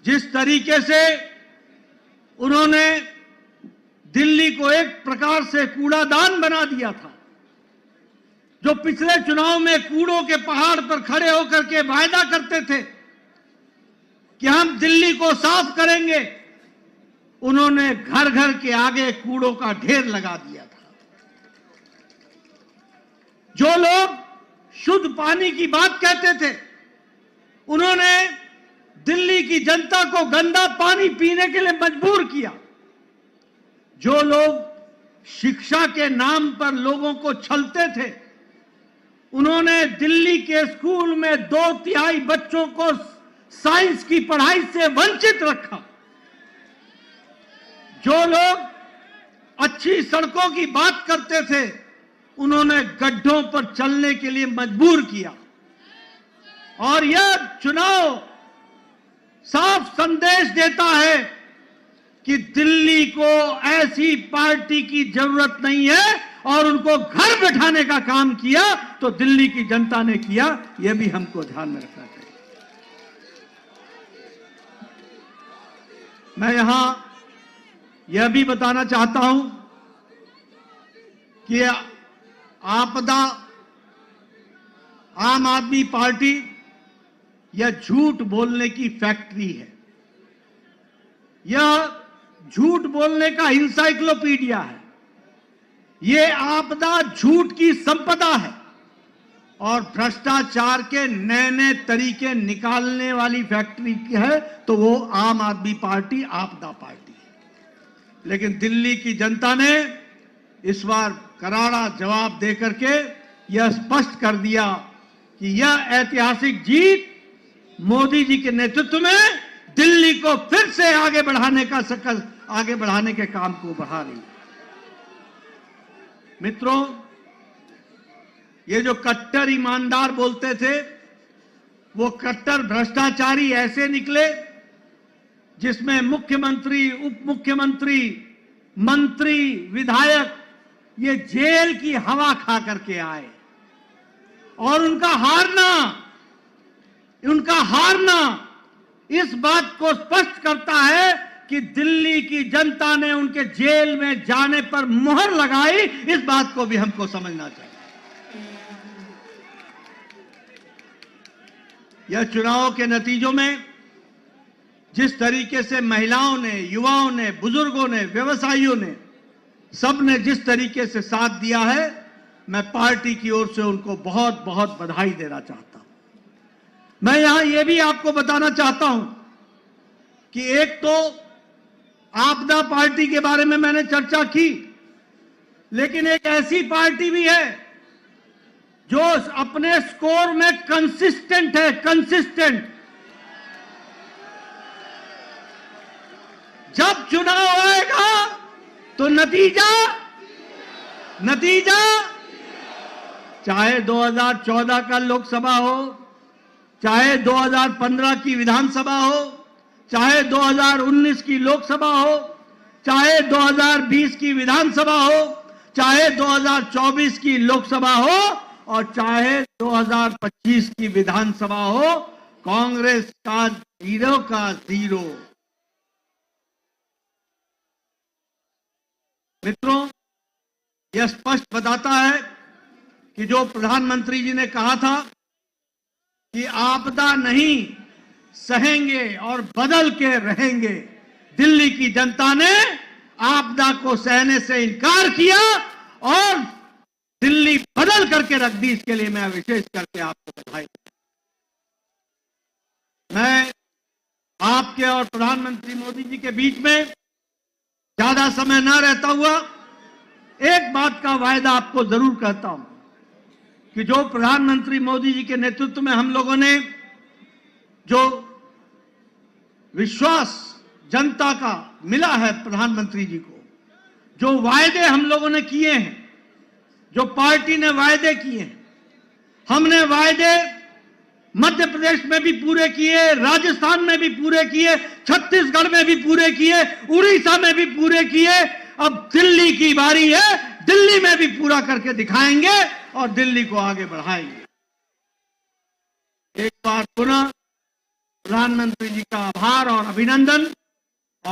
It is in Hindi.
जिस तरीके से उन्होंने दिल्ली को एक प्रकार से कूड़ादान बना दिया था, जो पिछले चुनाव में कूड़ों के पहाड़ पर खड़े होकर के वायदा करते थे कि हम दिल्ली को साफ करेंगे, उन्होंने घर घर के आगे कूड़ों का ढेर लगा दिया था। जो लोग शुद्ध पानी की बात कहते थे, उन्होंने दिल्ली की जनता को गंदा पानी पीने के लिए मजबूर किया। जो लोग शिक्षा के नाम पर लोगों को छलते थे, उन्होंने दिल्ली के स्कूल में 2/3 बच्चों को साइंस की पढ़ाई से वंचित रखा। जो लोग अच्छी सड़कों की बात करते थे, उन्होंने गड्ढों पर चलने के लिए मजबूर किया। और यह चुनाव साफ संदेश देता है कि दिल्ली को ऐसी पार्टी की जरूरत नहीं है, और उनको घर बैठाने का काम किया तो दिल्ली की जनता ने किया, यह भी हमको ध्यान में रखना चाहिए। मैं यहां यह भी बताना चाहता हूं कि आपदा आम आदमी पार्टी यह झूठ बोलने की फैक्ट्री है। यह झूठ बोलने का इंसाइक्लोपीडिया है। यह आपदा झूठ की संपदा है और भ्रष्टाचार के नए नए तरीके निकालने वाली फैक्ट्री है, तो वो आम आदमी पार्टी आपदा पार्टी है। लेकिन दिल्ली की जनता ने इस बार करारा जवाब देकर के यह स्पष्ट कर दिया कि यह ऐतिहासिक जीत मोदी जी के नेतृत्व में दिल्ली को फिर से आगे बढ़ाने के काम को बढ़ा रही है। मित्रों, ये जो कट्टर ईमानदार बोलते थे, वो कट्टर भ्रष्टाचारी ऐसे निकले जिसमें मुख्यमंत्री, उप मुख्यमंत्री, मंत्री, विधायक ये जेल की हवा खा करके आए। और उनका हारना इस बात को स्पष्ट करता है कि दिल्ली की जनता ने उनके जेल में जाने पर मुहर लगाई। इस बात को भी हमको समझना चाहिए। यह चुनाव के नतीजों में जिस तरीके से महिलाओं ने, युवाओं ने, बुजुर्गों ने, व्यवसायियों ने, सबने जिस तरीके से साथ दिया है, मैं पार्टी की ओर से उनको बहुत बहुत बधाई देना चाहता हूं। मैं यहां यह भी आपको बताना चाहता हूं कि एक तो आपदा पार्टी के बारे में मैंने चर्चा की, लेकिन एक ऐसी पार्टी भी है जो अपने स्कोर में कंसिस्टेंट है। कंसिस्टेंट। जब चुनाव आएगा तो नतीजा चाहे 2014 का लोकसभा हो, चाहे 2015 की विधानसभा हो, चाहे 2019 की लोकसभा हो, चाहे 2020 की विधानसभा हो, चाहे 2024 की लोकसभा हो, और चाहे 2025 की विधानसभा हो, कांग्रेस का 0 का 0। मित्रों, यह स्पष्ट बताता है कि जो प्रधानमंत्री जी ने कहा था कि आपदा नहीं सहेंगे और बदल के रहेंगे, दिल्ली की जनता ने आपदा को सहने से इनकार किया और दिल्ली बदल करके रख दी। इसके लिए मैं विशेष करके आपको बधाई। मैं आपके और प्रधानमंत्री मोदी जी के बीच में ज्यादा समय न रहता हुआ एक बात का वायदा आपको जरूर कहता हूं कि जो प्रधानमंत्री मोदी जी के नेतृत्व में हम लोगों ने जो विश्वास जनता का मिला है प्रधानमंत्री जी को, जो वायदे हम लोगों ने किए हैं, जो पार्टी ने वायदे किए हैं, हमने वायदे मध्य प्रदेश में भी पूरे किए, राजस्थान में भी पूरे किए, छत्तीसगढ़ में भी पूरे किए, उड़ीसा में भी पूरे किए। अब दिल्ली की बारी है, दिल्ली में भी पूरा करके दिखाएंगे और दिल्ली को आगे बढ़ाएंगे। एक बार पुनः प्रधानमंत्री जी का आभार और अभिनंदन।